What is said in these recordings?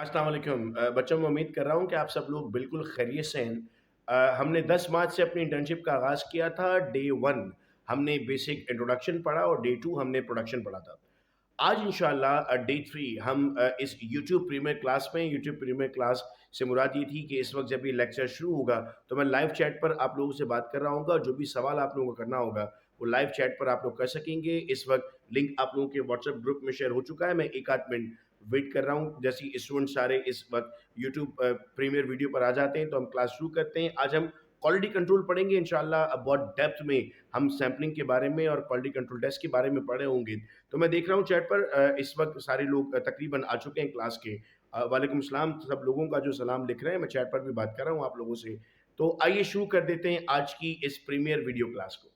अस्सलाम वालेकुम। बच्चों मैं उम्मीद कर रहा हूँ कि आप सब लोग बिल्कुल खैरियत से हैं। हमने 10 मार्च से अपनी इंटर्नशिप का आगाज़ किया था। डे 1 हमने बेसिक इंट्रोडक्शन पढ़ा और डे 2 हमने प्रोडक्शन पढ़ा था। आज इंशाल्लाह डे 3 हम इस यूट्यूब प्रीमियर क्लास में यूट्यूब प्रीमियर क्लास से मुराद ये थी कि इस वक़्त जब ये लेक्चर शुरू होगा, तो मैं लाइव चैट पर आप लोगों से बात कर रहा हूँगा। जो भी सवाल आप लोगों को करना होगा, वो लाइव चैट पर आप लोग कर सकेंगे। इस वक़्त लिंक आप लोगों के व्हाट्सएप ग्रुप में शेयर हो चुका है। मैं 1 आध मिनट वेट कर रहा हूँ। जैसे ही स्टूडेंट सारे इस वक़्त यूट्यूब प्रीमियर वीडियो पर आ जाते हैं, तो हम क्लास शुरू करते हैं। आज हम क्वालिटी कंट्रोल पढ़ेंगे इंशाल्लाह। बहुत डेप्थ में हम सैंपलिंग के बारे में और क्वालिटी कंट्रोल टेस्ट के बारे में पढ़े होंगे। तो मैं देख रहा हूँ चैट पर इस वक़्त सारे लोग तकरीबन आ चुके हैं क्लास के। वालेकुम सलाम, सब लोगों का जो सलाम लिख रहे हैं, मैं चैट पर भी बात कर रहा हूँ आप लोगों से। तो आइए शुरू कर देते हैं आज की इस प्रीमियर वीडियो क्लास को।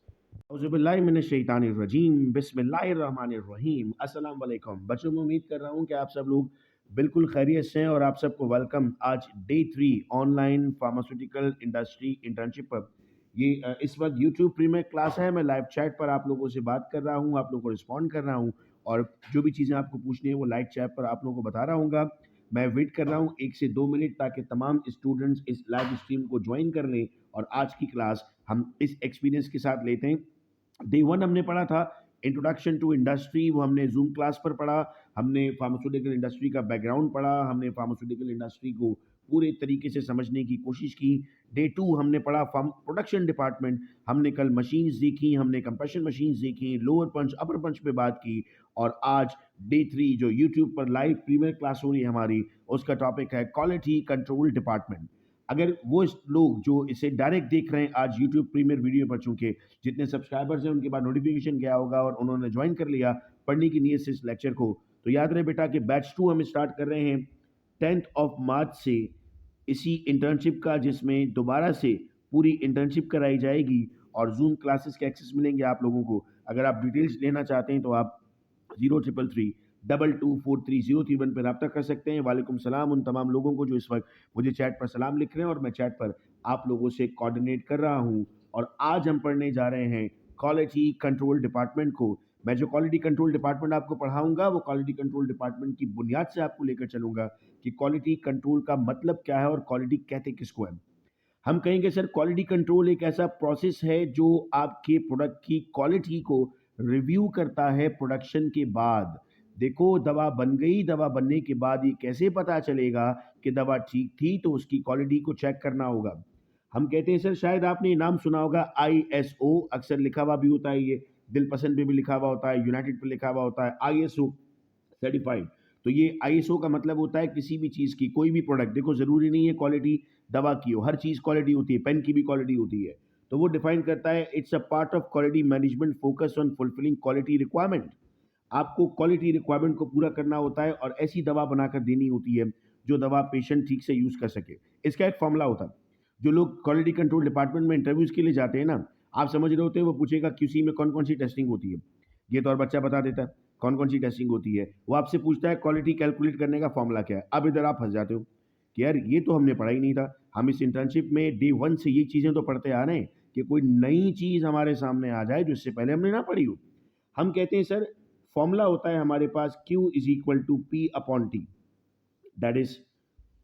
औज़ुबिल्लाहिमिनश्शैतानिर्रजीम, बिस्मिल्लाहिर्रहमानिर्रहीम। अस्सलाम वालेकुम। बच्चों मैं उम्मीद कर रहा हूँ कि आप सब लोग बिल्कुल खैरियत से हैं और आप सबको वेलकम आज day 3 online pharmaceutical industry internship पर। ये इस वक्त यूट्यूब प्रीमियर क्लास है। मैं लाइव चैट पर आप लोगों से बात कर रहा हूँ, आप लोगों को रिस्पॉन्ड कर रहा हूँ और जो भी चीज़ें आपको पूछनी है वो लाइव चैट पर आप लोगों को बता रहा हूँ। मैं वेट कर रहा हूँ 1 से 2 मिनट ताकि तमाम स्टूडेंट्स इस लाइव स्ट्रीम को ज्वाइन कर लें और आज की क्लास हम इस एक्सपीरियंस के साथ लेते हैं। डे 1 हमने पढ़ा था इंट्रोडक्शन टू इंडस्ट्री, वो हमने ज़ूम क्लास पर पढ़ा। हमने फार्मास्यूटिकल इंडस्ट्री का बैकग्राउंड पढ़ा, हमने फार्मास्यूटिकल इंडस्ट्री को पूरे तरीके से समझने की कोशिश की। डे 2 हमने पढ़ा फार्म प्रोडक्शन डिपार्टमेंट। हमने कल मशीन्स देखी, हमने कंप्रेशन मशीन्स देखी, लोअर पंच अपर पंच पे बात की और आज डे 3 जो यूट्यूब पर लाइव प्रीमियर क्लास हो रही है हमारी, उसका टॉपिक है क्वालिटी कंट्रोल डिपार्टमेंट। अगर वो लोग जो इसे डायरेक्ट देख रहे हैं आज यूट्यूब प्रीमियर वीडियो पर, चूंकि जितने सब्सक्राइबर्स हैं उनके बाद नोटिफिकेशन गया होगा और उन्होंने ज्वाइन कर लिया पढ़ने की नीयत से इस लेक्चर को, तो याद रहे बेटा कि बैच 2 हम स्टार्ट कर रहे हैं 10th ऑफ मार्च से इसी इंटर्नशिप का, जिसमें दोबारा से पूरी इंटर्नशिप कराई जाएगी और जूम क्लासेस के एक्सेस मिलेंगे आप लोगों को। अगर आप डिटेल्स लेना चाहते हैं तो आप 0333 22243031 पर रब्ता कर सकते हैं। वालेकुम सलाम उन तमाम लोगों को जो इस वक्त मुझे चैट पर सलाम लिख रहे हैं और मैं चैट पर आप लोगों से कोऑर्डिनेट कर रहा हूं। और आज हम पढ़ने जा रहे हैं क्वालिटी कंट्रोल डिपार्टमेंट को। मैं जो क्वालिटी कंट्रोल डिपार्टमेंट आपको पढ़ाऊंगा वो क्वालिटी कंट्रोल डिपार्टमेंट की बुनियाद से आपको लेकर चलूंगा कि क्वालिटी कंट्रोल का मतलब क्या है और क्वालिटी कहते किसको है। हम कहेंगे सर क्वालिटी कंट्रोल एक ऐसा प्रोसेस है जो आपके प्रोडक्ट की क्वालिटी को रिव्यू करता है प्रोडक्शन के बाद। देखो दवा बन गई, दवा बनने के बाद ये कैसे पता चलेगा कि दवा ठीक थी, तो उसकी क्वालिटी को चेक करना होगा। हम कहते हैं सर, शायद आपने ये नाम सुना होगा ISO, अक्सर लिखा हुआ भी होता है, ये दिल पसंद पे भी लिखा हुआ होता है, यूनाइटेड पे लिखा हुआ होता है ISO सर्टिफाइड। तो ये ISO का मतलब होता है किसी भी चीज़ की कोई भी प्रोडक्ट, देखो ज़रूरी नहीं है क्वालिटी दवा की हो, हर चीज़ क्वालिटी होती है, पेन की भी क्वालिटी होती है। तो वो डिफाइन करता है it's a part of quality management focus on fulfilling quality requirement. आपको क्वालिटी रिक्वायरमेंट को पूरा करना होता है और ऐसी दवा बनाकर देनी होती है जो दवा पेशेंट ठीक से यूज़ कर सके। इसका एक फॉर्मूला होता है। जो लोग क्वालिटी कंट्रोल डिपार्टमेंट में इंटरव्यूज़ के लिए जाते हैं ना, आप समझ रहे होते हैं वो पूछेगा QC में कौन कौन सी टेस्टिंग होती है। ये तो और बच्चा बता देता है कौन कौन सी टेस्टिंग होती है। वो आपसे पूछता है क्वालिटी कैलकुलेट करने का फॉर्मूला क्या है। अब इधर आप फंस जाते हो कि यार ये तो हमने पढ़ा ही नहीं था। हम इस इंटर्नशिप में डे 1 से ये चीज़ें तो पढ़ते आ रहे हैं कि कोई नई चीज़ हमारे सामने आ जाए जो इससे पहले हमने ना पढ़ी हो। हम कहते हैं सर फॉर्मूला होता है हमारे पास Q is equal to P upon T। That is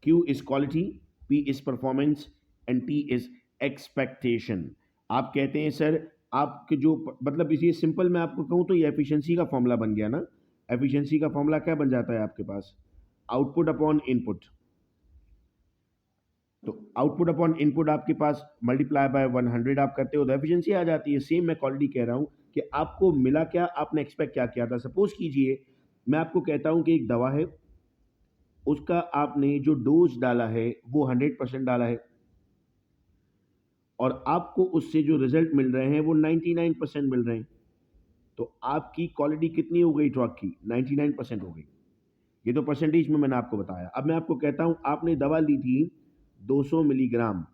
Q is quality, P is performance and T is expectation. आप कहते हैं सर आपके जो मतलब इसी सिंपल मैं आपको कहूँ तो ये एफिशिएंसी का फॉर्मूला बन गया ना। एफिशिएंसी का फॉर्मूला क्या बन जाता है आपके पास? Output upon input. तो आउटपुट अपॉन इनपुट आपके पास मल्टीप्लाई बाय 100 आप करते हो तो एफिशिएंसी आ जाती है। सेम मैं क्वालिटी कह रहा हूँ कि आपको मिला क्या, आपने एक्सपेक्ट क्या किया था। सपोज कीजिए मैं आपको कहता हूँ कि एक दवा है, उसका आपने जो डोज डाला है वो 100% डाला है और आपको उससे जो रिजल्ट मिल रहे हैं वो 99% मिल रहे हैं। तो आपकी क्वालिटी कितनी हो गई ड्रग की? 99% हो गई। ये तो परसेंटेज में मैंने आपको बताया। अब मैं आपको कहता हूं आपने दवा ली थी 200 मिलीग्राम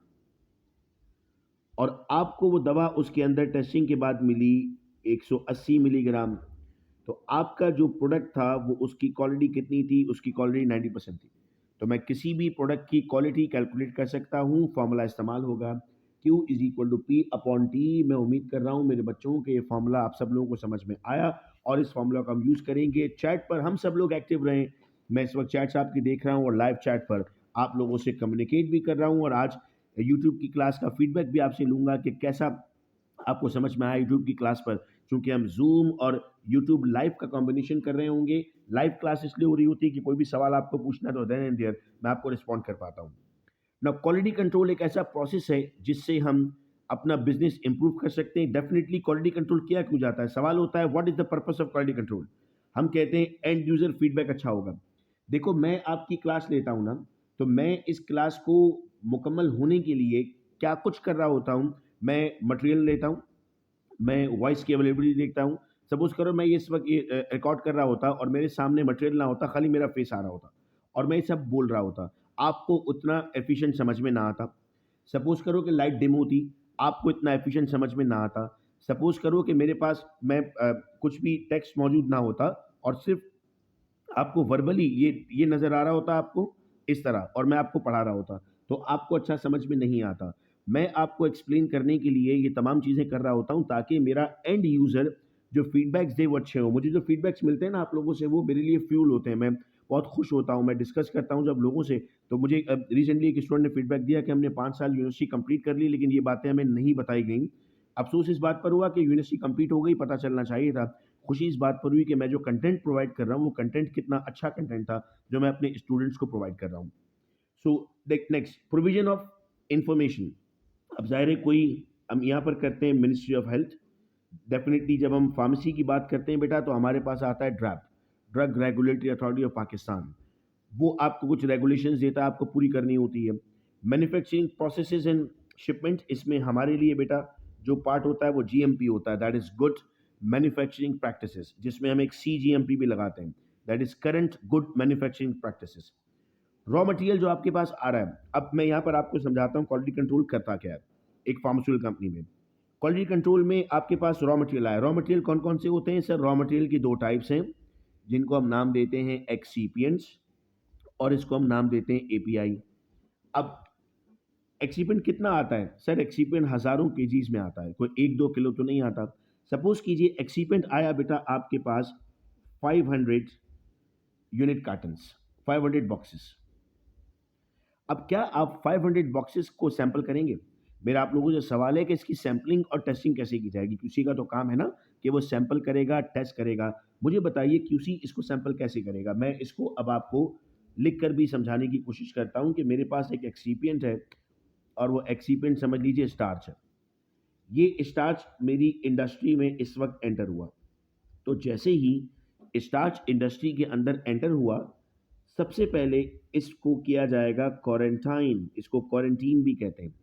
और आपको वो दवा उसके अंदर टेस्टिंग के बाद मिली 180 मिलीग्राम। तो आपका जो प्रोडक्ट था वो उसकी क्वालिटी कितनी थी? उसकी क्वालिटी 90% थी। तो मैं किसी भी प्रोडक्ट की क्वालिटी कैलकुलेट कर सकता हूँ। फॉर्मूला इस्तेमाल होगा Q is equal to P upon T। मैं उम्मीद कर रहा हूँ मेरे बच्चों के ये फॉर्मूला आप सब लोगों को समझ में आया और इस फॉर्मूला को हम यूज़ करेंगे। चैट पर हम सब लोग एक्टिव रहें। मैं इस वक्त चैट्स आपकी देख रहा हूँ और लाइव चैट पर आप लोगों से कम्युनिकेट भी कर रहा हूँ, और आज यूट्यूब की क्लास का फीडबैक भी आपसे लूँगा कि कैसा आपको समझ में आया यूट्यूब की क्लास पर। चूँकि हम ज़ूम और यूट्यूब लाइव का कॉम्बिनेशन कर रहे होंगे, लाइव क्लास इसलिए हो रही होती है कि कोई भी सवाल आपको पूछना है तो देन एंड देयर मैं आपको रिस्पॉन्ड कर पाता हूँ। नाउ क्वालिटी कंट्रोल एक ऐसा प्रोसेस है जिससे हम अपना बिजनेस इंप्रूव कर सकते हैं। डेफिनेटली क्वालिटी कंट्रोल किया क्यों जाता है? सवाल होता है what is the purpose of quality control? हम कहते हैं एंड यूजर फीडबैक अच्छा होगा। देखो, मैं आपकी क्लास लेता हूँ ना, तो मैं इस क्लास को मुकम्मल होने के लिए क्या कुछ कर रहा होता हूँ। मैं मटेरियल लेता हूँ, मैं वॉइस की अवेलेबिलिटी देखता हूँ। सपोज़ करो मैं ये इस वक़्त ये रिकॉर्ड कर रहा होता और मेरे सामने मटेरियल ना होता, खाली मेरा फेस आ रहा होता और मैं ये सब बोल रहा होता, आपको उतना एफ़िशिएंट समझ में ना आता। सपोज़ करो कि लाइट डिम होती, आपको इतना एफ़िशिएंट समझ में ना आता। सपोज़ करो कि मेरे पास कुछ भी टेक्स्ट मौजूद ना होता और सिर्फ़ आपको वर्बली ये नज़र आ रहा होता आपको इस तरह, और मैं आपको पढ़ा रहा होता, तो आपको अच्छा समझ में नहीं आता। मैं आपको एक्सप्लेन करने के लिए ये तमाम चीज़ें कर रहा होता हूँ ताकि मेरा एंड यूज़र जो फीडबैक्स दे वो अच्छे हों। मुझे जो फीडबैक्स मिलते हैं ना आप लोगों से, वो मेरे लिए फ्यूल होते हैं। मैं बहुत खुश होता हूँ, मैं डिस्कस करता हूँ जब लोगों से, तो मुझे रिसेंटली एक स्टूडेंट ने फीडबैक दिया कि हमने 5 साल यूनिवर्सिटी कंप्लीट कर ली लेकिन ये बातें हमें नहीं बताई गईं। अफ़सोस इस बात पर हुआ कि यूनिवर्सिटी कंप्लीट हो गई, पता चलना चाहिए था। खुशी इस बात पर हुई कि मैं जो कंटेंट प्रोवाइड कर रहा हूँ, वो कंटेंट कितना अच्छा कंटेंट था, जो मैं अपने स्टूडेंट्स को प्रोवाइड कर रहा हूँ। So next provision of information. अब ज़ाहिर है कोई हम यहाँ पर करते हैं मिनिस्ट्री ऑफ हेल्थ। डेफिनेटली जब हम फार्मेसी की बात करते हैं बेटा, तो हमारे पास आता है DRAP, drug regulatory authority of Pakistan. वो आपको कुछ रेगुलेशंस देता है, आपको पूरी करनी होती है। मैन्युफैक्चरिंग प्रोसेसेस एंड शिपमेंट, इसमें हमारे लिए बेटा जो पार्ट होता है वो जीएमपी होता है, that is good manufacturing practices, जिसमें हम एक सीजीएमपी भी लगाते हैं, that is current good manufacturing practices. Raw material जो आपके पास आ रहा है, अब मैं यहाँ पर आपको समझाता हूँ क्वालिटी कंट्रोल करता क्या है एक फार्मास्यूटिकल कंपनी में। क्वालिटी कंट्रोल में आपके पास रॉ मटेरियल आया, रॉ मटेरियल कौन कौन से होते हैं सर? रॉ मटेरियल की दो टाइप्स हैं, जिनको हम नाम देते हैं एक्सीपियंट्स और इसको हम नाम देते हैं एपीआई। अब एक्सीपेंट कितना आता है सर? एक्सीपेंट हज़ारों केजीज़ में आता है, कोई 1-2 किलो तो नहीं आता। सपोज़ कीजिए एक्सीपेंट आया बेटा आपके पास 500 यूनिट कार्टन्स, 500 बॉक्सेस। अब क्या आप 500 बॉक्सेस को सैंपल करेंगे? मेरा आप लोगों से सवाल है कि इसकी सैंपलिंग और टेस्टिंग कैसे की जाएगी? क्यूसी का तो काम है ना कि वो सैंपल करेगा, टेस्ट करेगा। मुझे बताइए क्यूसी इसको सैंपल कैसे करेगा? मैं इसको अब आपको लिख कर भी समझाने की कोशिश करता हूँ कि मेरे पास एक एक्सिपिएंट है और वो एक्सिपिएंट समझ लीजिए स्टार्च है। ये स्टार्च मेरी इंडस्ट्री में इस वक्त एंटर हुआ, तो जैसे ही स्टार्च इंडस्ट्री के अंदर एंटर हुआ, सबसे पहले इसको किया जाएगा क्वारंटाइन, इसको क्वारंटीन भी कहते हैं।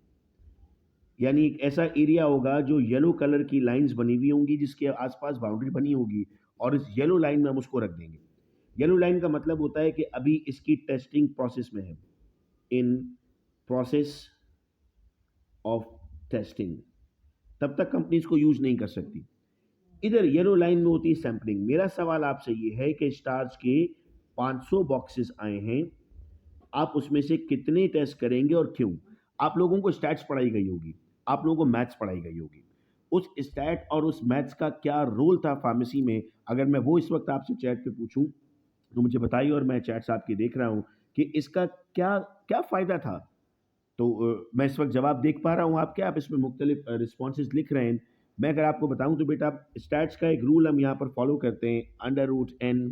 यानी एक ऐसा एरिया होगा जो येलो कलर की लाइंस बनी हुई होंगी, जिसके आसपास बाउंड्री बनी होगी, और इस येलो लाइन में हम उसको रख देंगे। येलो लाइन का मतलब होता है कि अभी इसकी टेस्टिंग प्रोसेस में है, इन प्रोसेस ऑफ टेस्टिंग, तब तक कंपनी इसको यूज नहीं कर सकती। इधर येलो लाइन में होती है सैंपलिंग। मेरा सवाल आपसे ये है कि स्टार्च के 500 बॉक्सेस आए हैं, आप उसमें से कितने टेस्ट करेंगे और क्यों? आप लोगों को स्टैट्स पढ़ाई गई होगी, आप लोगों को मैथ्स पढ़ाई गई होगी। उस स्टैट और उस मैथ्स का क्या रोल था फार्मेसी में? अगर मैं वो इस वक्त आपसे चैट पे पूछूं तो मुझे बताइए, और मैं चैट्स आपकी देख रहा हूं कि इसका क्या क्या फ़ायदा था। तो मैं इस वक्त जवाब देख पा रहा हूँ आपके, आप इसमें मुख्तलिफ रिस्पॉन्सेज लिख रहे हैं। मैं अगर आपको बताऊं तो बेटा स्टैट्स का एक रूल हम यहाँ पर फॉलो करते हैं, under root N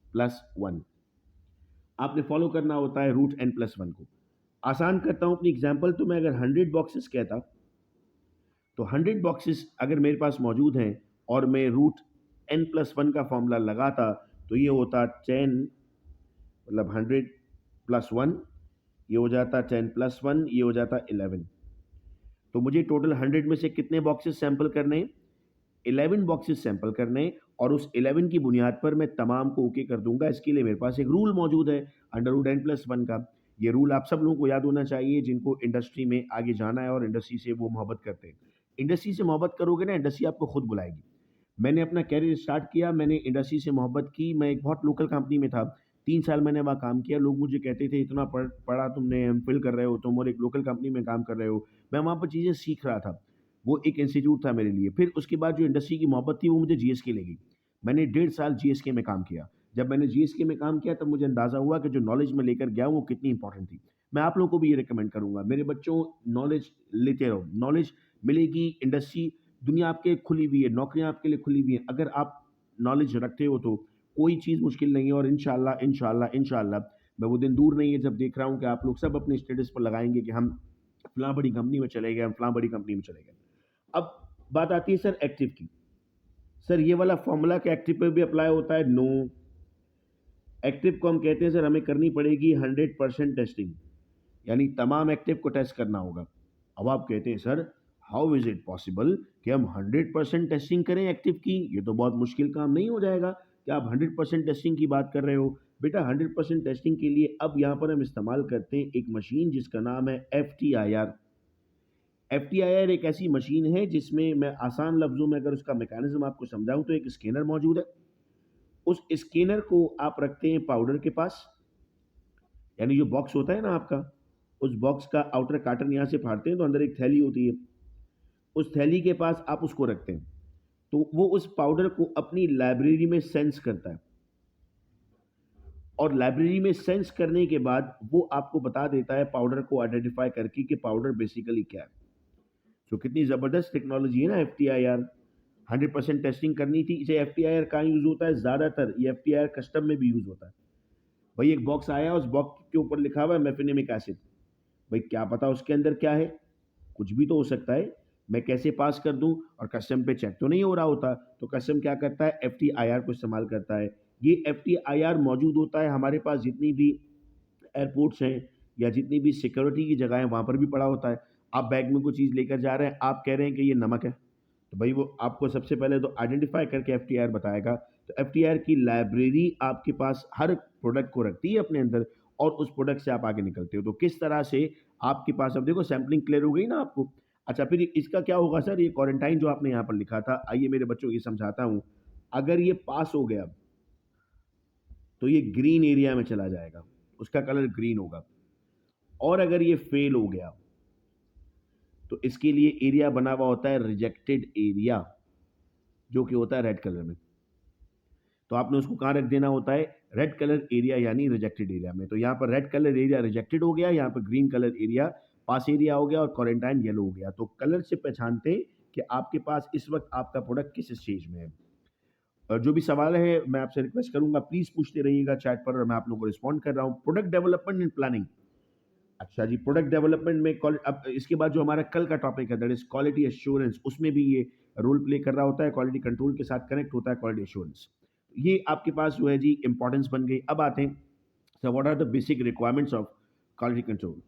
plus one. आपने फॉलो करना होता है रूट एन प्लस वन को। आसान करता हूँ अपनी एग्जाम्पल, तो मैं अगर 100 बॉक्सेस कहता, तो 100 बॉक्सेस अगर मेरे पास मौजूद हैं और मैं रूट एन प्लस वन का फॉर्मूला लगाता, तो ये होता 10, मतलब 100 प्लस वन, ये हो जाता 10 प्लस वन, ये हो जाता 11। तो मुझे टोटल 100 में से कितने बॉक्सेस सैंपल करने हैं? 11 बॉक्सेस सैंपल करने हैं, और उस 11 की बुनियाद पर मैं तमाम को ओके कर दूंगा। इसके लिए मेरे पास एक रूल मौजूद है, under root N plus one का। ये रूल आप सब लोगों को याद होना चाहिए जिनको इंडस्ट्री में आगे जाना है और इंडस्ट्री से वो मोहब्बत करते हैं। इंडस्ट्री से मोहब्बत करोगे ना, इंडस्ट्री आपको खुद बुलाएगी। मैंने अपना कैरियर स्टार्ट किया, मैंने इंडस्ट्री से मोहब्बत की। मैं एक बहुत लोकल कंपनी में था, 3 साल मैंने वहाँ काम किया। लोग मुझे कहते थे इतना पढ़ा तुमने, एमफिल कर रहे हो तुम और एक लोकल कंपनी में काम कर रहे हो। मैं वहाँ पर चीज़ें सीख रहा था, वो एक इंस्टीट्यूट था मेरे लिए। फिर उसके बाद जो इंडस्ट्री की मोहब्बत थी वो मुझे जीएसके ले गई। मैंने 1.5 साल जीएसके में काम किया। जब मैंने जीएसके में काम किया तब मुझे अंदाज़ा हुआ कि जो नॉलेज मैं लेकर गया हूँ वो कितनी इंपॉर्टेंट थी। मैं आप लोगों को भी ये रिकमेंड करूँगा, मेरे बच्चों नॉलेज लेते रहो, नॉलेज मिलेगी, इंडस्ट्री दुनिया आपके खुली हुई है, नौकरियाँ आपके लिए खुली हुई हैं। अगर आप नॉलेज रखते हो तो कोई चीज़ मुश्किल नहीं है और इंशाअल्लाह, इंशाअल्लाह, इंशाअल्लाह मैं वो दिन दूर नहीं है जब देख रहा हूँ कि आप लोग सब अपने स्टेटस पर लगाएँगे कि हम फलाँ बड़ी कंपनी में चले गए, हम फलाँ बड़ी कंपनी में चले गए। अब बात आती है सर एक्टिव की। सर ये वाला फ़ॉर्मूला क्या एक्टिव पे भी अप्लाई होता है? नो। एक्टिव को हम कहते हैं सर हमें करनी पड़ेगी 100% टेस्टिंग, यानी तमाम एक्टिव को टेस्ट करना होगा। अब आप कहते हैं sir how is it possible कि हम 100% टेस्टिंग करें एक्टिव की? ये तो बहुत मुश्किल काम नहीं हो जाएगा? क्या आप 100% टेस्टिंग की बात कर रहे हो? बेटा 100% टेस्टिंग के लिए अब यहाँ पर हम इस्तेमाल करते हैं एक मशीन जिसका नाम है एफटीआईआर। एफटीआईआर एक ऐसी मशीन है जिसमें मैं आसान लफ्ज़ों में अगर उसका मैकेनिज़्म आपको समझाऊँ तो एक स्कैनर मौजूद है। उस स्कैनर को आप रखते हैं पाउडर के पास, यानी जो बॉक्स होता है ना आपका, उस बॉक्स का आउटर कार्टन यहाँ से फाड़ते हैं तो अंदर एक थैली होती है। उस थैली के पास आप उसको रखते हैं, तो वो उस पाउडर को अपनी लाइब्रेरी में सेंस करता है और लाइब्रेरी में सेंस करने के बाद वो आपको बता देता है पाउडर को आइडेंटिफ़ाई करके कि पाउडर बेसिकली क्या है। तो कितनी ज़बरदस्त टेक्नोलॉजी है ना एफटीआईआर। 100% टेस्टिंग करनी थी। इसे एफटीआईआर कहाँ यूज़ होता है? ज़्यादातर ये एफटीआईआर कस्टम में भी यूज़ होता है। भाई एक बॉक्स आया, उस बॉक्स के ऊपर लिखा हुआ है मेफिनेमिक एसिड। भाई क्या पता उसके अंदर क्या है? कुछ भी तो हो सकता है। मैं कैसे पास कर दूँ? और कस्टम पे चेक तो नहीं हो रहा होता, तो कस्टम क्या करता है? एफटीआईआर को इस्तेमाल करता है। ये एफटीआईआर मौजूद होता है हमारे पास जितनी भी एयरपोर्ट्स हैं या जितनी भी सिक्योरिटी की जगह है वहाँ पर भी पड़ा होता है। आप बैग में कोई चीज़ लेकर जा रहे हैं, आप कह रहे हैं कि ये नमक है, तो भाई वो आपको सबसे पहले तो आइडेंटिफ़ाई करके एफटीआईआर बताएगा। तो एफटीआईआर की लाइब्रेरी आपके पास हर प्रोडक्ट को रखती है अपने अंदर और उस प्रोडक्ट से आप आगे निकलते हो। तो किस तरह से आपके पास अब देखो सैंपलिंग क्लियर हो गई ना आपको। अच्छा फिर इसका क्या होगा सर? ये क्वारंटाइन जो आपने यहाँ पर लिखा था, आइए मेरे बच्चों ये समझाता हूँ। अगर ये पास हो गया तो ये ग्रीन एरिया में चला जाएगा, उसका कलर ग्रीन होगा। और अगर ये फेल हो गया तो इसके लिए एरिया बना हुआ होता है रिजेक्टेड एरिया, जो कि होता है रेड कलर में। तो आपने उसको कहाँ रख देना होता है? रेड कलर एरिया यानी रिजेक्टेड एरिया में। तो यहाँ पर रेड कलर एरिया रिजेक्टेड हो गया, यहाँ पर ग्रीन कलर एरिया पास एरिया हो गया और क्वारंटाइन येलो हो गया। तो कलर से पहचानते हैं कि आपके पास इस वक्त आपका प्रोडक्ट किस स्टेज में है। और जो भी सवाल है मैं आपसे रिक्वेस्ट करूंगा प्लीज पूछते रहिएगा चैट पर और मैं आप लोगों को रिस्पॉन्ड कर रहा हूँ। Product development and planning. अच्छा जी, प्रोडक्ट डेवलपमेंट में अब इसके बाद जो हमारा कल का टॉपिक है दैट इज क्वालिटी एश्योरेंस, उसमें भी ये रोल प्ले कर रहा होता है, क्वालिटी कंट्रोल के साथ कनेक्ट होता है क्वालिटी एश्योरेंस। ये आपके पास जो है जी इंपॉर्टेंस बन गई। अब आते हैं so what are the basic requirements of quality control.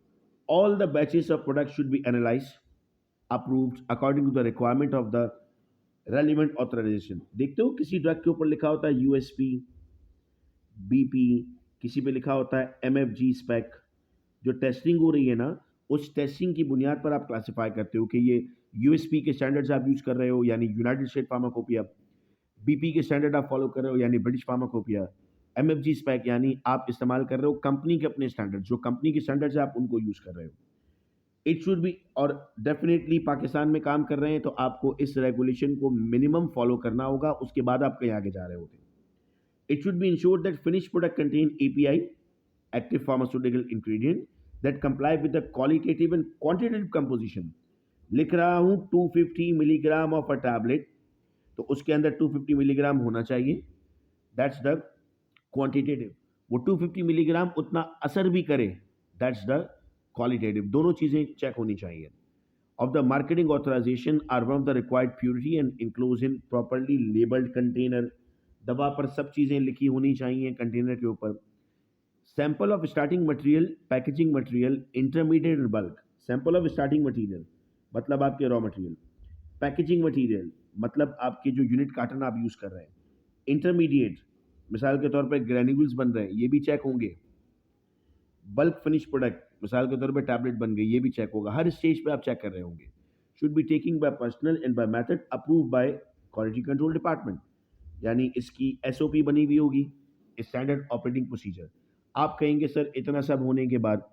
All the batches of product should be analysed approved according to the requirement of the relevant authorisation. देखते हो किसी ड्रग के ऊपर लिखा होता है यूएसपी, बीपी, किसी पे लिखा होता है एमएफजी स्पेक। जो टेस्टिंग हो रही है ना, उस टेस्टिंग की बुनियाद पर आप क्लासिफाई करते हो कि ये यूएसपी के स्टैंडर्ड्स आप यूज़ कर रहे हो यानी यूनाइटेड स्टेट फार्माकोपिया, बीपी के स्टैंडर्ड आप फॉलो कर रहे हो यानी ब्रिटिश फार्माकोपिया, एमएफजी स्पेक यानी आप इस्तेमाल कर रहे हो कंपनी के अपने स्टैंडर्ड, जो कंपनी के स्टैंडर्ड्स है आप उनको यूज़ कर रहे हो। इट शुड बी, और डेफिनेटली पाकिस्तान में काम कर रहे हैं तो आपको इस रेगुलेशन को मिनिमम फॉलो करना होगा, उसके बाद आप कहीं आगे जा रहे होते हैं। It should be ensured that finished product contain API, active pharmaceutical ingredient, that comply with the qualitative and quantitative composition। लिख रहा हूँ 250 मिलीग्राम ऑफ अ टैबलेट, तो उसके अंदर 250 मिलीग्राम होना चाहिए, दैट्स द क्वांटिटेटिव। वो 250 मिलीग्राम उतना असर भी करे, दैट्स द क्वालिटेटिव। दोनों चीज़ें चेक होनी चाहिए। Of the marketing authorization are one of the required purity and enclosed in properly labeled container। दवा पर सब चीज़ें लिखी होनी चाहिए कंटेनर के ऊपर। Sample of starting material, packaging material, intermediate bulk. Sample of starting material मतलब आपके रॉ मटेरियल, पैकेजिंग मटेरियल मतलब आपके जो यूनिट कार्टन आप यूज़ कर रहे हैं, इंटरमीडिएट मिसाल के तौर पर ग्रैन्यूल्स बन रहे हैं ये भी चेक होंगे, बल्क फिनिश प्रोडक्ट मिसाल के तौर पे टैबलेट बन गई ये भी चेक होगा। हर स्टेज पे आप चेक कर रहे होंगे। Should be taking by personal and by method approve by quality control department, यानी इसकी एसओपी बनी हुई होगी, स्टैंडर्ड ऑपरेटिंग प्रोसीजर। आप कहेंगे सर इतना सब होने के बाद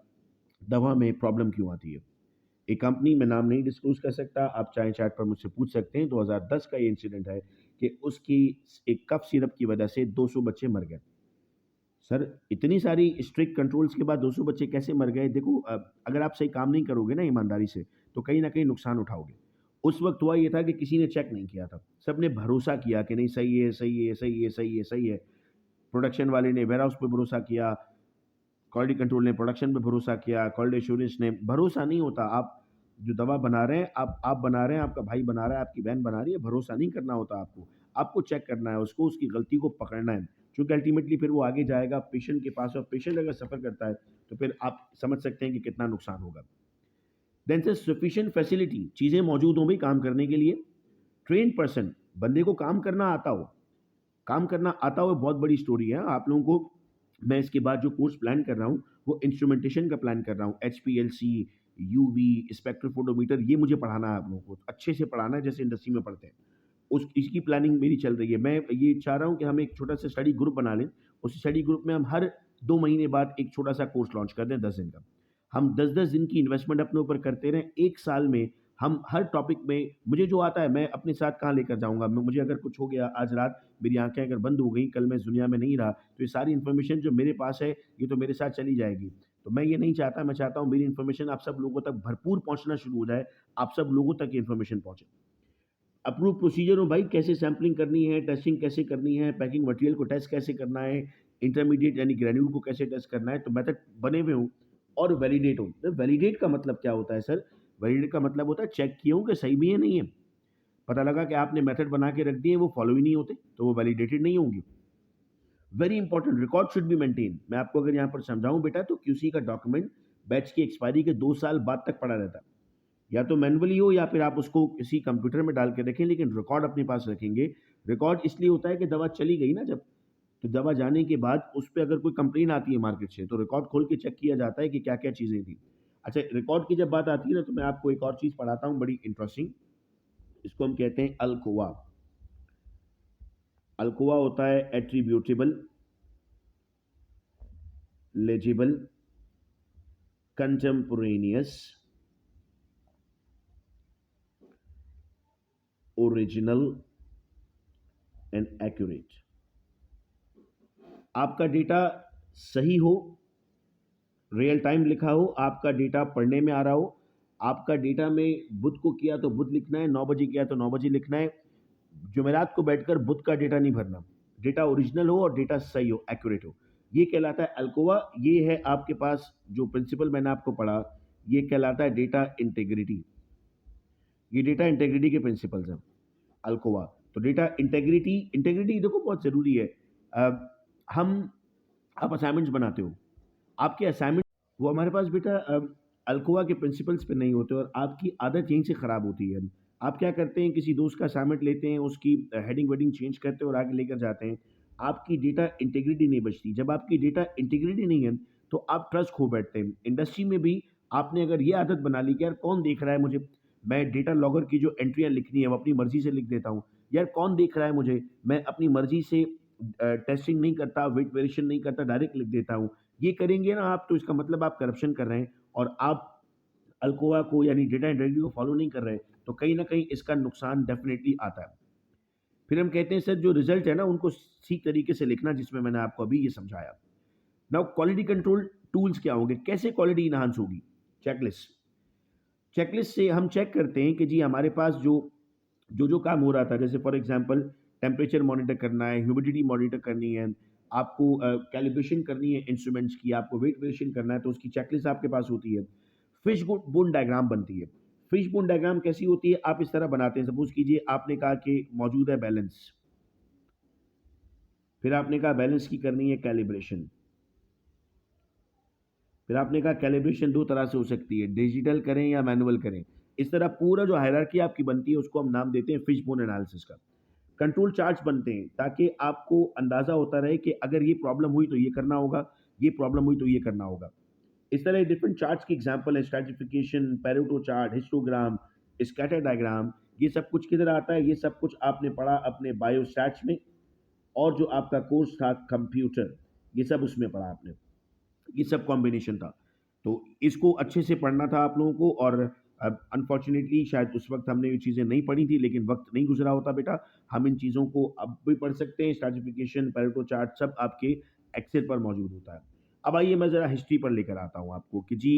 दवा में प्रॉब्लम क्यों आती है? एक कंपनी में नाम नहीं डिस्क्लोज कर सकता, आप चाहे चैट पर मुझसे पूछ सकते हैं। 2010 का ये इंसिडेंट है कि उसकी एक कफ सिरप की वजह से 200 बच्चे मर गए। सर इतनी सारी स्ट्रिक्ट कंट्रोल्स के बाद 200 बच्चे कैसे मर गए? देखो अगर आप सही काम नहीं करोगे ना ईमानदारी से, तो कहीं न कहीं नुकसान उठाओगे। उस वक़्त हुआ ये था कि किसी ने चेक नहीं किया था। सबने भरोसा किया कि नहीं सही है, सही है, सही है, सही है, सही है। प्रोडक्शन वाले ने वेयरहाउस पे भरोसा किया, क्वालिटी कंट्रोल ने प्रोडक्शन पे भरोसा किया, क्वालिटी एश्योरेंस ने भरोसा नहीं होता। आप जो दवा बना रहे हैं, आप बना रहे हैं, आपका भाई बना रहा है, आपकी बहन बना रही है, भरोसा नहीं करना होता आपको। आपको चेक करना है उसको, उसकी गलती को पकड़ना है। क्योंकि अल्टीमेटली फिर वो आगे जाएगा पेशेंट के पास और पेशेंट अगर सफ़र करता है, तो फिर आप समझ सकते हैं कि कितना नुकसान होगा। देन से सफिशिएंट फैसिलिटी, चीज़ें मौजूद हों भई काम करने के लिए। ट्रेन्ड पर्सन, बंदे को काम करना आता हो। काम करना आता हो बहुत बड़ी स्टोरी है। आप लोगों को मैं इसके बाद जो कोर्स प्लान कर रहा हूँ, वो इंस्ट्रूमेंटेशन का प्लान कर रहा हूँ। एचपीएलसी, यूवी, स्पेक्ट्रोफोटोमीटर ये मुझे पढ़ाना है आप लोगों को। अच्छे से पढ़ाना है जैसे इंडस्ट्री में पढ़ते हैं। उस इसकी प्लानिंग मेरी चल रही है। मैं ये चाह रहा हूँ कि हम एक छोटा-सा स्टडी ग्रुप बना लें। उस स्टडी ग्रुप में हम हर 2 महीने बाद एक छोटा-सा कोर्स लॉन्च कर दें 10 दिन का। हम 10-10 दिन की इन्वेस्टमेंट अपने ऊपर करते रहें। 1 साल में हम हर टॉपिक में मुझे जो आता है मैं अपने साथ कहाँ लेकर जाऊँगा? मैं मुझे अगर कुछ हो गया आज रात मेरी आँखें अगर बंद हो गई, कल मैं इस दुनिया में नहीं रहा, तो ये सारी इन्फॉर्मेशन जो मेरे पास है, ये तो मेरे साथ चली जाएगी। तो मैं ये नहीं चाहता, मैं चाहता हूँ मेरी इन्फॉर्मेशन आप सब लोगों तक भरपूर पहुँचना शुरू हो जाए, आप सब लोगों तक ये इन्फॉर्मेशन पहुँचे। अप्रूव प्रोसीजर हो भाई, कैसे सैंपलिंग करनी है, टेस्टिंग कैसे करनी है, पैकिंग मटेरियल को टेस्ट कैसे करना है, इंटरमीडिएट यानी ग्रैन्यूल को कैसे टेस्ट करना है, तो मेथड बने हुए हों और वैलिडेट हो। तो वैलिडेट का मतलब क्या होता है सर? वैलिडेट का मतलब होता है चेक किए हों कि सही भी है, नहीं है। पता लगा कि आपने मेथड बना के रख दिए, वो फॉलो ही नहीं होते, तो वो वैलिडेटेड नहीं होंगी। Very important, record should be maintain. मैं आपको अगर यहाँ पर समझाऊँ बेटा, तो क्यूसी का डॉक्यूमेंट बैच की एक्सपायरी के 2 साल बाद तक पड़ा रहता है। या तो मैनुअली हो या फिर आप उसको किसी कंप्यूटर में डाल के रखें, लेकिन रिकॉर्ड अपने पास रखेंगे। रिकॉर्ड इसलिए होता है कि दवा चली गई ना जब, तो दवा जाने के बाद उस पे अगर कोई कंप्लेन आती है मार्केट से, तो रिकॉर्ड खोल के चेक किया जाता है कि क्या-क्या चीज़ें थी। अच्छा, रिकॉर्ड की जब बात आती है ना, तो मैं आपको एक और चीज़ पढ़ाता हूँ बड़ी इंटरेस्टिंग। इसको हम कहते हैं अल्कोआ। अल्कोआ होता है attributable, legible, contemporaneous, original and accurate. आपका डेटा सही हो, रियल टाइम लिखा हो, आपका डेटा पढ़ने में आ रहा हो, आपका डेटा में बुध को किया तो बुध लिखना है, 9 बजे किया तो 9 बजे लिखना है। जुमेरात को बैठकर बुध का डेटा नहीं भरना। डेटा ओरिजिनल हो और डेटा सही हो, एक्यूरेट हो। ये कहलाता है अल्कोवा। ये है आपके पास जो प्रिंसिपल मैंने आपको पढ़ा, ये कहलाता है डेटा इंटेग्रिटी। ये डेटा इंटेग्रिटी के प्रिंसिपल्स हैं, अल्कोवा। तो डेटा इंटेग्रिटी इंटेग्रिटी देखो बहुत ज़रूरी है। अ, हम आप असाइनमेंट्स बनाते हो, आपके असाइनमेंट वो हमारे पास बेटा अल्कोआ के प्रिंसिपल्स पे नहीं होते और आपकी आदत यहीं से ख़राब होती है। आप क्या करते हैं, किसी दोस्त का असाइनमेंट लेते हैं, उसकी हेडिंग वेडिंग चेंज करते हैं और आगे लेकर जाते हैं। आपकी डेटा इंटीग्रिटी नहीं बचती। जब आपकी डेटा इंटीग्रिटी नहीं है, तो आप ट्रस्ट खो बैठते हैं। इंडस्ट्री में भी आपने अगर ये आदत बना ली कि यार कौन देख रहा है मुझे, मैं डेटा लॉगर की जो एंट्रियाँ लिखनी है वो अपनी मर्ज़ी से लिख देता हूँ। यार कौन देख रहा है मुझे, मैं अपनी मर्ज़ी से टेस्टिंग नहीं करता, वेट वेरिएशन नहीं करता, डायरेक्ट लिख देता हूँ। ये करेंगे ना आप, तो इसका मतलब आप करप्शन कर रहे हैं और आप अल्कोआ को यानी डेटा इंटीग्रिटी को फॉलो नहीं कर रहे हैं, तो कहीं न कहीं इसका नुकसान डेफ़िनिटली आता है। फिर हम कहते हैं सर जो रिज़ल्ट है ना उनको ठीक तरीके से लिखना, जिसमें मैंने आपको अभी ये समझाया। नाउ क्वालिटी कंट्रोल टूल्स क्या होंगे? कैसे क्वालिटी एनहांस होगी? चेकलिस्ट। चेकलिस्ट से हम चेक करते हैं कि जी हमारे पास जो काम हो रहा था, जैसे फॉर एग्ज़ाम्पल टेम्परेचर मॉनिटर करना है, ह्यूमिडिटी मॉनिटर करनी है, आपको कैलिब्रेशन करनी है इंस्ट्रूमेंट्स की, आपको वेट वेरिएशन करना है, तो उसकी चेकलिस्ट आपके पास होती है। फिश बोन डायग्राम बनती है। फिश बोन डायग्राम कैसी होती है? आप इस तरह बनाते हैं, सपोज़ कीजिए आपने कहा कि मौजूद है बैलेंस, फिर आपने कहा बैलेंस की करनी है कैलिब्रेशन, फिर आपने कहा कैलिब्रेशन 2 तरह से हो सकती है, डिजिटल करें या मैनुअल करें। इस तरह पूरा जो हायरार्की आपकी बनती है, उसको हम नाम देते हैं फिश बोन एनालिसिस का। कंट्रोल चार्ट्स बनते हैं ताकि आपको अंदाज़ा होता रहे कि अगर ये प्रॉब्लम हुई तो ये करना होगा, ये प्रॉब्लम हुई तो ये करना होगा। इस तरह डिफरेंट चार्ट्स की एग्जांपल है stratification, Pareto chart, histogram, scatter diagram. ये सब कुछ किधर आता है? ये सब कुछ आपने पढ़ा अपने बायोस्टैट्स में और जो आपका कोर्स था कंप्यूटर, ये सब उसमें पढ़ा आपने। ये सब कॉम्बिनेशन था। तो इसको अच्छे से पढ़ना था आप लोगों को और अनफॉर्च्युनेटली शायद उस वक़्त हमने ये चीज़ें नहीं पढ़ी थी, लेकिन वक़्त नहीं गुज़रा होता बेटा। हम इन चीज़ों को अब भी पढ़ सकते हैं, स्ट्रैटिफ़िकेशन, पैरेटो चार्ट सब आपके एक्सेल पर मौजूद होता है। अब आइए मैं ज़रा हिस्ट्री पर लेकर आता हूँ आपको कि जी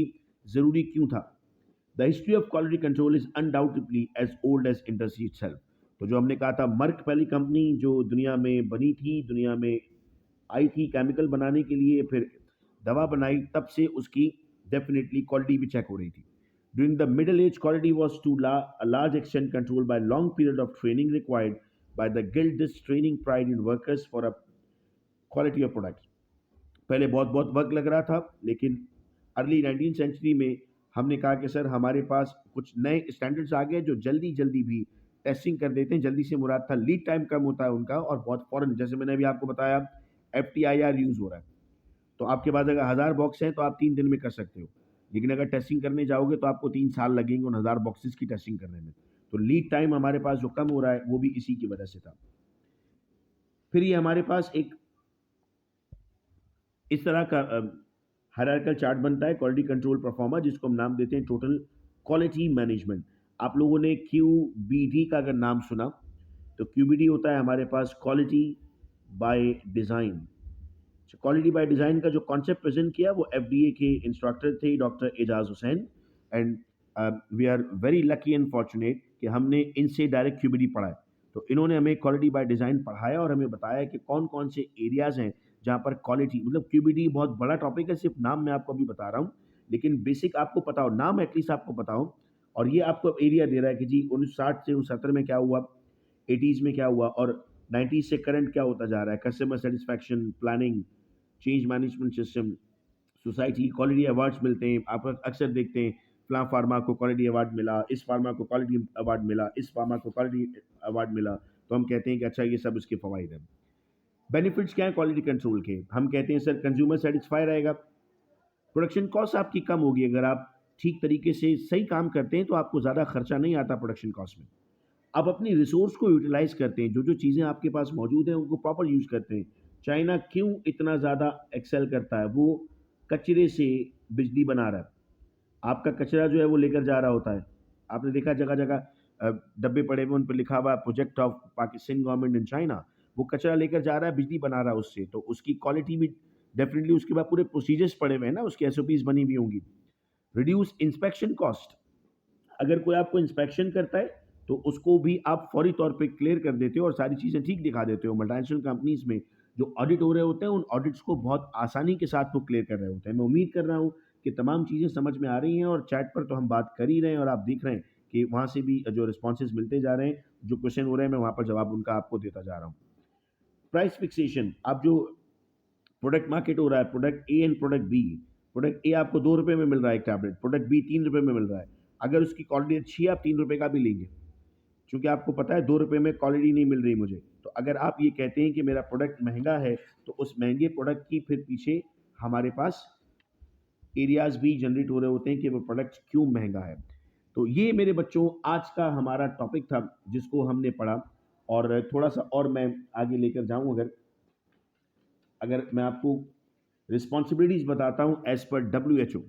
ज़रूरी क्यों था। The history of quality control is undoubtedly as old as industry itself. तो जो हमने कहा था मर्क पहली कंपनी जो दुनिया में बनी थी, दुनिया में आई थी केमिकल बनाने के लिए, फिर दवा बनाई, तब से उसकी डेफिनेटली क्वालिटी भी चेक हो रही थी। During the Middle Age, quality was to a large extent controlled by long period of training required by the guild. This training pride in workers for a quality of products. पहले बहुत बहुत वक्त लग रहा था, लेकिन अर्ली 19 सेंचुरी में हमने कहा कि सर हमारे पास कुछ नए स्टैंडर्ड्स आ गए जो जल्दी जल्दी भी टेस्टिंग कर देते हैं। जल्दी से मुराद था लीड टाइम कम होता है उनका, और बहुत फॉरन, जैसे मैंने अभी आपको बताया FTIR यूज़ हो रहा है। तो आपके पास अगर 1000 बॉक्स हैं तो आप 3 दिन में कर सकते हो, लेकिन अगर टेस्टिंग करने जाओगे तो आपको 3 साल लगेंगे उन 1000 बॉक्सेस की टेस्टिंग करने में। तो लीड टाइम हमारे पास जो कम हो रहा है वो भी इसी की वजह से था। फिर ये हमारे पास एक इस तरह का हायरार्किकल चार्ट बनता है क्वालिटी कंट्रोल परफॉर्मर, जिसको हम नाम देते हैं टोटल क्वालिटी मैनेजमेंट। आप लोगों ने QBD का अगर नाम सुना, तो QBD होता है हमारे पास quality by design. Quality by design का जो कॉन्सेप्ट प्रेजेंट किया वो FDA के इंस्ट्रक्टर थे doctor Ejaz Hussain. And we are very lucky and fortunate कि हमने इनसे डायरेक्ट QBD पढ़ा है। तो इन्होंने हमें क्वालिटी बाय डिज़ाइन पढ़ाया और हमें बताया कि कौन कौन से एरियाज़ हैं जहाँ पर क्वालिटी, मतलब QBD बहुत बड़ा टॉपिक है, सिर्फ नाम मैं आपको अभी बता रहा हूँ, लेकिन बेसिक आपको पता हो, नाम एटलीस्ट आपको पता हो। और ये आपको एरिया दे रहा है कि जी 1960 से 69 में क्या हुआ, 80s में क्या हुआ, और 90s से करंट क्या होता जा रहा है। Customer satisfaction, planning, change management system, society, quality awards मिलते हैं। आप अक्सर देखते हैं फलां फार्मा को क्वालिटी अवार्ड मिला, इस फार्मा को क्वालिटी अवार्ड मिला, इस फार्मा को क्वालिटी अवार्ड मिला, तो हम कहते हैं कि अच्छा ये सब इसके फ़वाइद हैं। बेनिफिट्स क्या है क्वालिटी कंट्रोल के? हम कहते हैं सर कंज्यूमर सेटिस्फाई रहेगा, प्रोडक्शन कॉस्ट आपकी कम होगी। अगर आप ठीक तरीके से सही काम करते हैं तो आपको ज़्यादा खर्चा नहीं आता प्रोडक्शन कॉस्ट में। आप अपनी रिसोर्स को यूटिलाइज़ करते हैं, जो चीज़ें आपके पास मौजूद हैं उनको प्रॉपर यूज़ करते हैं। चाइना क्यों इतना ज़्यादा एक्सेल करता है? वो कचरे से बिजली बना रहा है। आपका कचरा जो है वो लेकर जा रहा होता है। आपने देखा जगह-जगह डब्बे पड़े हुए, उन पे लिखा हुआ है project of Pakistan government in China. वो कचरा लेकर जा रहा है, बिजली बना रहा है उससे, तो उसकी क्वालिटी भी डेफिनिटली, उसके बाद पूरे प्रोसीजर्स पड़े हुए हैं ना, उसकी SOPs बनी हुई होंगी। Reduce inspection cost. अगर कोई आपको इंस्पेक्शन करता है तो उसको भी आप फौरी तौर पे क्लियर कर देते हो और सारी चीज़ें ठीक दिखा देते हो। मल्टीनेशनल कंपनीज़ में जो ऑडिट हो रहे होते हैं, उन ऑडिट्स को बहुत आसानी के साथ वो क्लियर कर रहे होते हैं। मैं उम्मीद कर रहा हूँ कि तमाम चीज़ें समझ में आ रही हैं, और चैट पर तो हम बात कर ही रहे हैं और आप देख रहे हैं कि वहाँ से भी जो रिस्पॉन्सेज़ मिलते जा रहे हैं, जो क्वेश्चन हो रहे हैं मैं वहाँ पर जवाब उनका आपको देता जा रहा हूँ। प्राइस फिक्सेशन, आप जो प्रोडक्ट मार्केट हो रहा है, product A and product B. Product A आपको 2 रुपए में मिल रहा है एक टैबलेट, प्रोडक्ट बी 3 रुपए में मिल रहा है। अगर उसकी क्वालिटी अच्छी है आप 3 रुपए का भी लेंगे, क्योंकि आपको पता है 2 रुपए में क्वालिटी नहीं मिल रही मुझे। तो अगर आप ये कहते हैं कि मेरा प्रोडक्ट महँगा है, तो उस महँगे प्रोडक्ट की फिर पीछे हमारे पास एरियाज़ भी जनरेट हो रहे होते हैं कि वो प्रोडक्ट क्यों महँगा है। तो ये मेरे बच्चों आज का हमारा टॉपिक था जिसको हमने पढ़ा, और थोड़ा-सा और मैं आगे लेकर जाऊँ, अगर अगर मैं आपको रिस्पॉन्सिबिलिटीज़ बताता हूँ एज़ पर WHO।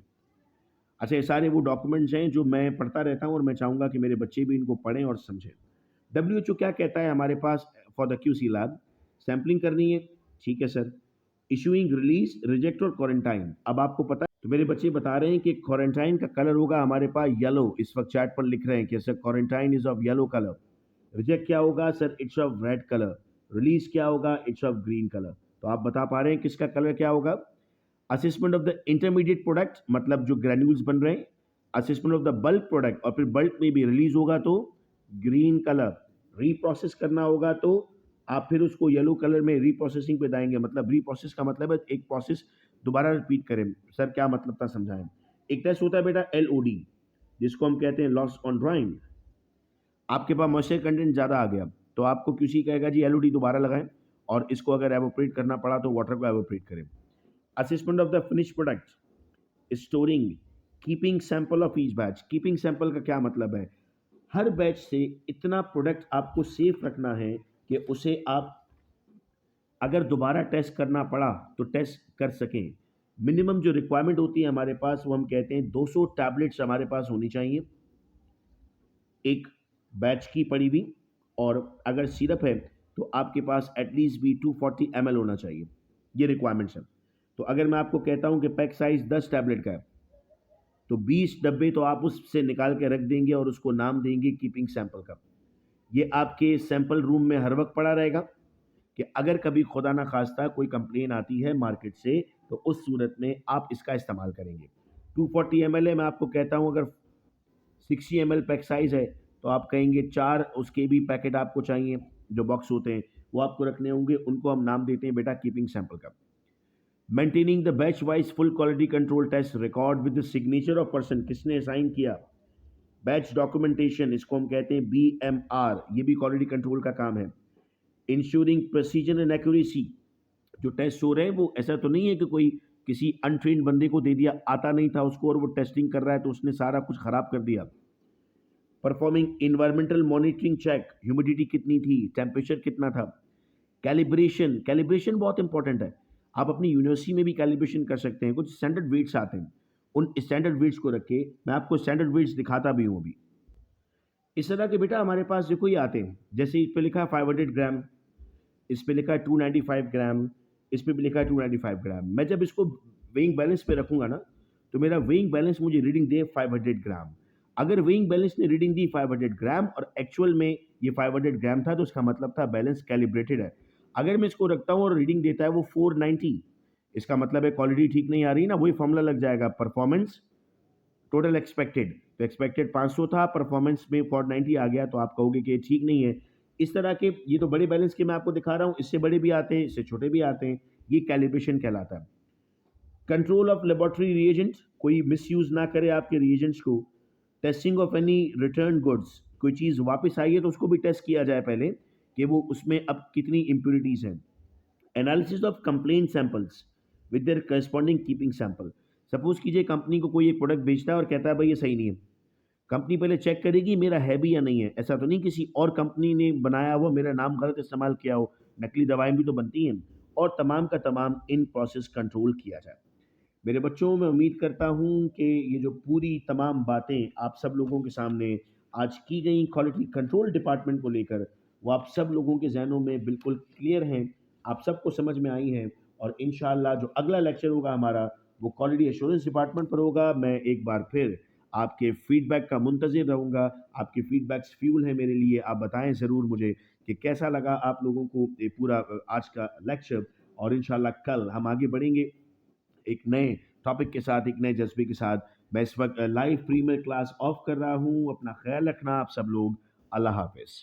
अच्छा, ये सारे वो डॉक्यूमेंट्स हैं जो मैं पढ़ता रहता हूँ और मैं चाहूँगा कि मेरे बच्चे भी इनको पढ़ें और समझें। WHO क्या कहता है हमारे पास for the QC lab? Sampling करनी है, ठीक है सर। इश्यूइंग रिलीज़, रिजेक्ट और क्वारंटाइन। अब आपको पता है, तो मेरे बच्चे बता रहे हैं कि क्वारंटाइन का कलर होगा हमारे पास येलो। इस वक्त चैट पर लिख रहे हैं कि sir quarantine is of yellow colour. Reject क्या होगा sir? It's of red colour. Release क्या होगा? It's of green colour. तो आप बता पा रहे हैं किसका कलर क्या होगा? Assessment of the intermediate product, मतलब जो ग्रैन्यूल्स बन रहे हैं। Assessment of the bulk product, और फिर बल्क में भी रिलीज होगा तो ग्रीन कलर। रीप्रोसेस करना होगा तो आप फिर उसको येलो कलर में रीप्रोसेसिंग पे जाएंगे। मतलब रीप्रोसेस का मतलब है एक प्रोसेस दोबारा रिपीट करें। सर क्या मतलब था, समझाएं। एक टेस्ट होता है बेटा LOD, जिसको हम कहते हैं लॉस ऑन ड्राइंग। आपके पास मॉइस्चर कंटेंट ज़्यादा आ गया तो आपको QC कहेगा जी LOD दोबारा लगाएं, और इसको अगर एवोपरेट करना पड़ा तो वाटर को एवोपरेट करें। Assessment of the finish product, storing, keeping sample of each batch. Keeping sample का क्या मतलब है? हर बैच से इतना प्रोडक्ट आपको सेफ रखना है कि उसे आप अगर दोबारा टेस्ट करना पड़ा तो टेस्ट कर सकें। मिनिमम जो रिक्वायरमेंट होती है हमारे पास, वो हम कहते हैं 200 टैबलेट्स हमारे पास होनी चाहिए एक बैच की पड़ी हुई, और अगर सिरप है तो आपके पास एटलीस्ट भी 240 ml होना चाहिए। ये रिक्वायरमेंट्स हैं। तो अगर मैं आपको कहता हूँ कि पैक साइज़ 10 टैबलेट का है, तो 20 डब्बे तो आप उससे निकाल के रख देंगे और उसको नाम देंगे कीपिंग सैंपल का। ये आपके सैंपल रूम में हर वक़्त पड़ा रहेगा कि अगर कभी खुदा ना ख़ास्ता कोई कंप्लेन आती है मार्केट से, तो उस सूरत में आप इसका इस्तेमाल करेंगे। 240 एमएल है, मैं आपको कहता हूँ अगर 60 एमएल पैक साइज़ है, तो आप कहेंगे 4 उसके भी पैकेट आपको चाहिए, जो बॉक्स होते हैं, वो आपको रखने होंगे, उनको हम नाम देते हैं बेटा कीपिंग सैंपल का। Maintaining the batch wise full quality control test record with the signature of person, किसने साइन किया, बैच डॉक्यूमेंटेशन, इसको हम कहते हैं बीएमआर, ये भी क्वालिटी कंट्रोल का काम है। इंश्योरिंग प्रेसिजन एंड एक्यूरेसी, जो टेस्ट हो रहे हैं वो ऐसा तो नहीं है कि कोई किसी अनट्रेन्ड बंदे को दे दिया, आता नहीं था उसको और वो टेस्टिंग कर रहा है तो उसने सारा कुछ खराब कर दिया। Performing environmental monitoring check, humidity कितनी थी, टेम्परेचर कितना था। कैलिब्रेशन, कैलिब्रेशन बहुत इंपॉर्टेंट है। आप अपनी यूनिवर्सिटी में भी कैलिब्रेशन कर सकते हैं, कुछ स्टैंडर्ड वेट्स आते हैं, उन स्टैंडर्ड वेट्स को रख के मैं आपको स्टैंडर्ड वेट्स दिखाता भी हूँ अभी। इस तरह के बेटा हमारे पास देखो ये आते हैं, जैसे इस पे लिखा है 500 ग्राम, इस पे लिखा है 295 ग्राम, इस पे भी लिखा है 295 ग्राम। मैं जब इसको वेइंग बैलेंस पे रखूंगा ना, तो मेरा वेइंग बैलेंस मुझे रीडिंग दे 500 ग्राम। अगर वेइंग बैलेंस ने रीडिंग दी 500 ग्राम और एक्चुअल में ये 500 ग्राम था, तो इसका मतलब था बैलेंस कैलिब्रेटेड है। अगर मैं इसको रखता हूँ और रीडिंग देता है वो 490, इसका मतलब है क्वालिटी ठीक नहीं आ रही ना, वही फॉर्मूला लग जाएगा, परफॉर्मेंस टोटल एक्सपेक्टेड, तो एक्सपेक्टेड 500 था, परफॉर्मेंस में 490 आ गया, तो आप कहोगे कि ये ठीक नहीं है। इस तरह के, ये तो बड़े बैलेंस के मैं आपको दिखा रहा हूँ, इससे बड़े भी आते हैं, इससे छोटे भी आते हैं, ये कैलिब्रेशन कहलाता है। कंट्रोल ऑफ लेबोरेटरी रिएजेंट, कोई मिसयूज ना करे आपके रिएजेंट्स को। Testing of any return goods, कोई चीज़ वापस आई है तो उसको भी टेस्ट किया जाए पहले कि वो उसमें अब कितनी इम्प्योरिटीज़ हैं। Analysis of complain samples with their corresponding keeping sample. Suppose कीजिए कंपनी को कोई एक प्रोडक्ट बेचता है और कहता है भाई ये सही नहीं है, कंपनी पहले चेक करेगी मेरा है भी या नहीं है, ऐसा तो नहीं किसी और कंपनी ने बनाया हो, मेरा नाम गलत इस्तेमाल किया हो, नकली दवाएं भी तो बनती हैं, और तमाम का तमाम इन प्रोसेस कंट्रोल किया जाए। मेरे बच्चों, मैं उम्मीद करता हूँ कि ये जो पूरी तमाम बातें आप सब लोगों के सामने आज की गई क्वालिटी कंट्रोल डिपार्टमेंट को लेकर, वो आप सब लोगों के जहनों में बिल्कुल क्लियर हैं, आप सबको समझ में आई हैं। और इंशाल्लाह जो अगला लेक्चर होगा हमारा, वो क्वालिटी एश्योरेंस डिपार्टमेंट पर होगा। मैं एक बार फिर आपके फीडबैक का मुंतज़िर रहूँगा। आपके फीडबैक्स फ्यूल हैं मेरे लिए। आप बताएं ज़रूर मुझे कि कैसा लगा आप लोगों को ये पूरा आज का लेक्चर। और इंशाल्लाह कल हम आगे बढ़ेंगे एक नए टॉपिक के साथ, एक नए जज्बे के साथ। मैं इस वक्त लाइव प्रीमियर क्लास ऑफ कर रहा हूँ। अपना ख्याल रखना आप सब लोग। अल्लाह हाफिज़।